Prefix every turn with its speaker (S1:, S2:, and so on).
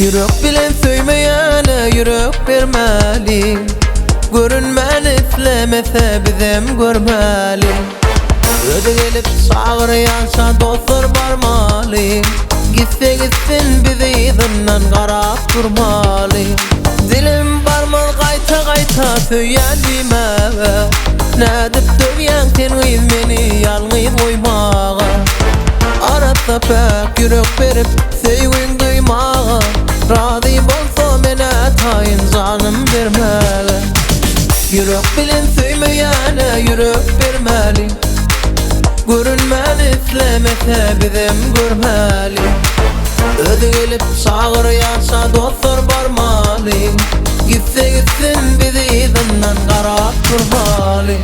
S1: Yürek bilen söymeyene yürek vermeli. Görünmen islemese bizim görmeli. Öde gelip çağıryansa dostlar barmalı. Gitse gitsin bizi izinden qarap durmalı. Dilim barmal qayta qayta söyyen dime. Nädip dövyen sen uyuz meni yalnız koymağa. Arada pek yürek verip sevgin duymağa. Razı bolsa mene tayin canım vermeli. Yürek bilen söymeyene yürek vermeli. Görünmen islemese bizim görmeli. Öde gelip çağıryansa dostlar barmalı. Gitse gitsin bizi izinden qarap durmalı.